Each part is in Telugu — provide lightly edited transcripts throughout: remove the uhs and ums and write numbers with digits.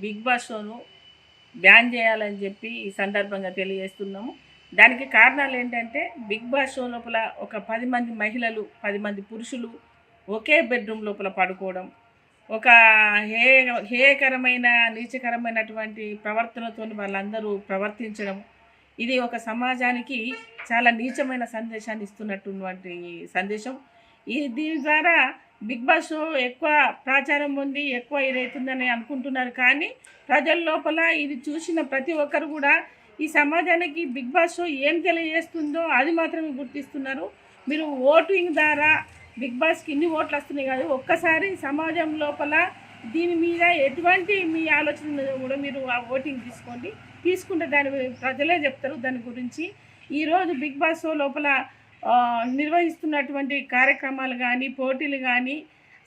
బిగ్ బాస్ షోను బ్యాన్ చేయాలని చెప్పి ఈ సందర్భంగా తెలియజేస్తున్నాము. దానికి కారణాలు ఏంటంటే బిగ్ బాస్ షో లోపల ఒక 10 మంది మహిళలు 10 మంది పురుషులు ఒకే బెడ్రూమ్ లోపల పడుకోవడం, ఒక హేయకరమైన నీచకరమైనటువంటి ప్రవర్తనతో వాళ్ళందరూ ప్రవర్తించడం, ఇది ఒక సమాజానికి చాలా నీచమైన సందేశాన్ని ఇస్తున్నటువంటి సందేశం. దీని ద్వారా బిగ్ బాస్ షో ఎక్కువ ప్రచారం పొంది ఎక్కువ ఇదవుతుందని అనుకుంటున్నారు. కానీ ప్రజల లోపల ఇది చూసిన ప్రతి ఒక్కరు కూడా ఈ సమాజానికి బిగ్ బాస్ షో ఏం తెలియజేస్తుందో అది మాత్రమే గుర్తిస్తున్నారు. మీరు ఓటింగ్ ద్వారా బిగ్ బాస్కి ఇన్ని ఓట్లు వస్తున్నాయి కాదు, ఒక్కసారి సమాజం లోపల దీని మీద ఎటువంటి మీ ఆలోచన కూడా మీరు ఆ ఓటింగ్ తీసుకుంటే దాని ప్రజలే చెప్తారు దాని గురించి. ఈరోజు బిగ్ బాస్ షో లోపల నిర్వహిస్తున్నటువంటి కార్యక్రమాలు కానీ పోటీలు కానీ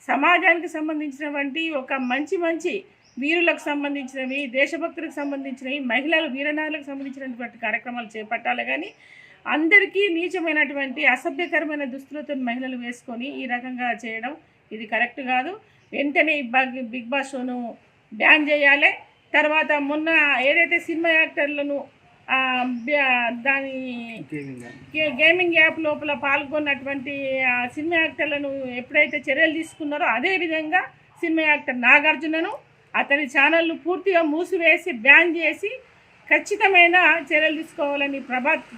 సమాజానికి సంబంధించినటువంటి ఒక మంచి వీరులకు సంబంధించినవి, దేశభక్తులకు సంబంధించినవి, మహిళలు వీరనారులకు సంబంధించినటువంటి కార్యక్రమాలు చేపట్టాలి. కానీ అందరికీ నీచమైనటువంటి అసభ్యకరమైన దుస్తులతో మహిళలు వేసుకొని ఈ రకంగా చేయడం ఇది కరెక్ట్ కాదు. వెంటనే బిగ్ బాస్ షోను బ్యాన్ చేయాలి. తర్వాత మొన్న ఏదైతే సినిమా యాక్టర్లను దాని గేమింగ్ యాప్ లోపల పాల్గొన్నటువంటి సినిమా యాక్టర్లను ఎప్పుడైతే చర్యలు తీసుకున్నారో అదేవిధంగా సినిమా యాక్టర్ నాగార్జునను అతని ఛానల్ను పూర్తిగా మూసివేసి బ్యాన్ చేసి ఖచ్చితమైన చర్యలు తీసుకోవాలని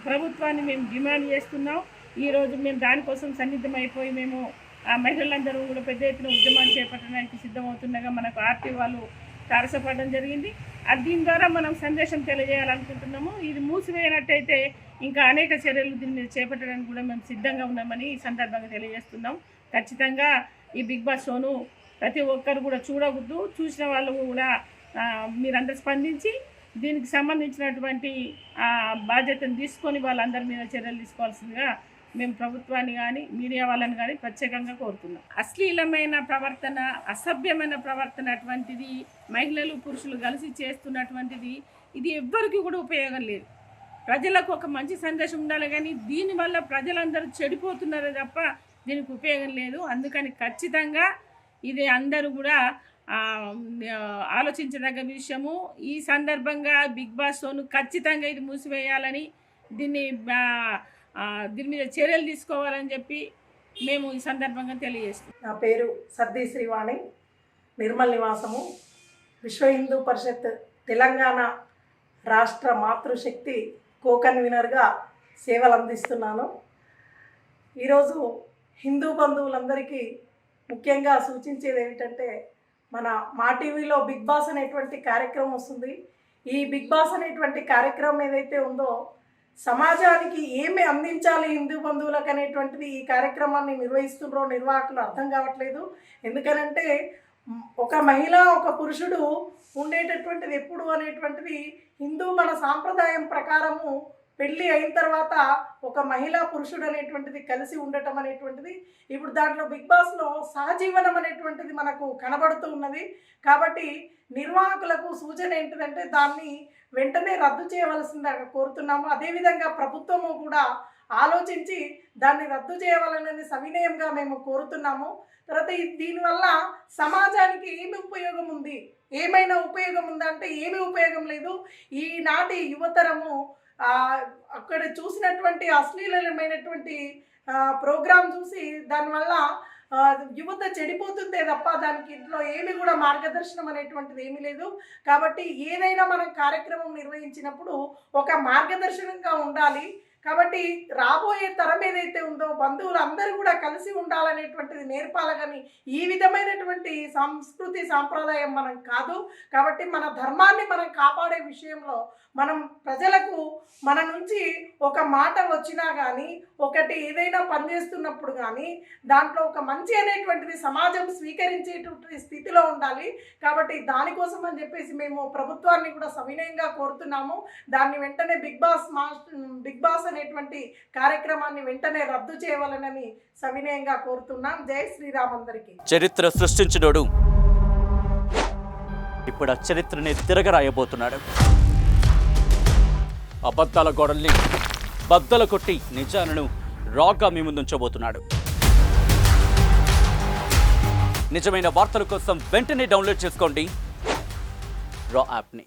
ప్రభుత్వాన్ని మేము డిమాండ్ చేస్తున్నాం. ఈరోజు మేము దానికోసం సన్నిద్ధమైపోయి మేము ఆ మహిళలందరూ కూడా పెద్ద ఎత్తున ఉద్యమాన్ని చేపట్టడానికి సిద్ధమవుతుండగా మనకు ఆర్టీ వాళ్ళు తారసపడడం జరిగింది. దీని ద్వారా మనం సందేశం తెలియజేయాలనుకుంటున్నాము. ఇది మూసివేయనట్టయితే ఇంకా అనేక చర్యలు దీని మీద చేపట్టడానికి కూడా మేము సిద్ధంగా ఉన్నామని ఈ సందర్భంగా తెలియజేస్తున్నాం. ఖచ్చితంగా ఈ బిగ్ బాస్ షోను ప్రతి ఒక్కరు కూడా చూడవద్దు. చూసిన వాళ్ళు కూడా మీరందరూ స్పందించి దీనికి సంబంధించినటువంటి బాధ్యతను తీసుకొని వాళ్ళందరి మీద చర్యలు తీసుకోవాల్సిందిగా మేము ప్రభుత్వాన్ని కానీ మీడియా వాళ్ళని కానీ ప్రత్యేకంగా కోరుతున్నాం. అశ్లీలమైన ప్రవర్తన, అసభ్యమైన ప్రవర్తన అటువంటిది మహిళలు పురుషులు కలిసి చేస్తున్నటువంటిది ఇది ఎవ్వరికి కూడా ఉపయోగం లేదు. ప్రజలకు ఒక మంచి సందేశం ఉండాలి కానీ దీనివల్ల ప్రజలందరూ చెడిపోతున్నారే తప్ప దీనికి ఉపయోగం లేదు. అందుకని ఖచ్చితంగా ఇది అందరూ కూడా ఆలోచించదగ్గ విషయము. ఈ సందర్భంగా బిగ్ బాస్ షోను ఖచ్చితంగా ఇది మూసివేయాలని దీని మీద చర్యలు తీసుకోవాలని చెప్పి మేము ఈ సందర్భంగా తెలియజేస్తాం. నా పేరు సద్ది శ్రీవాణి, నిర్మల్ నివాసము, విశ్వ హిందూ పరిషత్ తెలంగాణ రాష్ట్ర మాతృశక్తి కో-కన్వీనర్గా సేవలు అందిస్తున్నాను. ఈరోజు హిందూ బంధువులందరికీ ముఖ్యంగా సూచించేది ఏమిటంటే మన మా టీవీలో బిగ్ బాస్ అనేటువంటి కార్యక్రమం వస్తుంది. ఈ బిగ్ బాస్ అనేటువంటి కార్యక్రమం ఏదైతే ఉందో సమాజానికి ఏమి అందించాలి హిందూ బంధువులకు అనేటువంటిది ఈ కార్యక్రమాన్ని నిర్వహిస్తున్నారో నిర్వాహకులు అర్థం కావట్లేదు. ఎందుకనంటే ఒక మహిళ ఒక పురుషుడు ఉండేటటువంటిది ఎప్పుడు అనేటువంటిది హిందూ మన సాంప్రదాయం ప్రకారము పెళ్ళి అయిన తర్వాత ఒక మహిళా పురుషుడు అనేటువంటిది కలిసి ఉండటం అనేటువంటిది ఇప్పుడు దాంట్లో బిగ్ బాస్లో సహజీవనం అనేటువంటిది మనకు కనబడుతూ ఉన్నది. కాబట్టి నిర్వాహకులకు సూచన ఏంటిదంటే దాన్ని వెంటనే రద్దు చేయవలసిందిగా కోరుతున్నాము. అదేవిధంగా ప్రభుత్వము కూడా ఆలోచించి దాన్ని రద్దు చేయవాలనేది సవినయంగా మేము కోరుతున్నాము. తర్వాత దీనివల్ల సమాజానికి ఏమి ఉపయోగం ఉంది, ఏమైనా ఉపయోగం ఉందంటే ఏమీ ఉపయోగం లేదు. ఈనాటి యువతరము అక్కడ చూసినటువంటి అశ్లీలమైనటువంటి ప్రోగ్రాం చూసి దానివల్ల యువత చెడిపోతుందే తప్ప దానికి ఇంట్లో ఏమి కూడా మార్గదర్శనం అనేటువంటిది ఏమీ లేదు. కాబట్టి ఏదైనా మనం కార్యక్రమం నిర్వహించినప్పుడు ఒక మార్గదర్శనంగా ఉండాలి. కాబట్టి రాబోయే తరం ఏదైతే ఉందో బంధువులు అందరూ కూడా కలిసి ఉండాలనేటువంటిది నేర్పాలి. కానీ ఈ విధమైనటువంటి సంస్కృతి సాంప్రదాయం మనం కాదు. కాబట్టి మన ధర్మాన్ని మనం కాపాడే విషయంలో మనం ప్రజలకు మన నుంచి ఒక మాట వచ్చినా కానీ ఒకటి ఏదైనా పనిచేస్తున్నప్పుడు కానీ దాంట్లో ఒక మంచి అనేటువంటిది సమాజం స్వీకరించేటువంటి స్థితిలో ఉండాలి. కాబట్టి దానికోసం అని చెప్పేసి మేము ప్రభుత్వాన్ని కూడా సవినయంగా కోరుతున్నాము. దాన్ని వెంటనే బిగ్ బాస్ అనేటువంటి కార్యక్రమాన్ని వెంటనే రద్దు చేయవాలని సవినయంగా కోరుతున్నాం. జై శ్రీరామ్ అందరికీ. చరిత్ర సృష్టించినోడు ఇప్పుడు ఆ చరిత్రని తిరగరాయబోతున్నాడు. అబద్ధాల గోడల్ని బద్దలు కొట్టి నిజాలను రాగా మీ ముందుంచబోతున్నాడు. నిజమైన వార్తల కోసం వెంటనే డౌన్లోడ్ చేసుకోండి రా యాప్ని.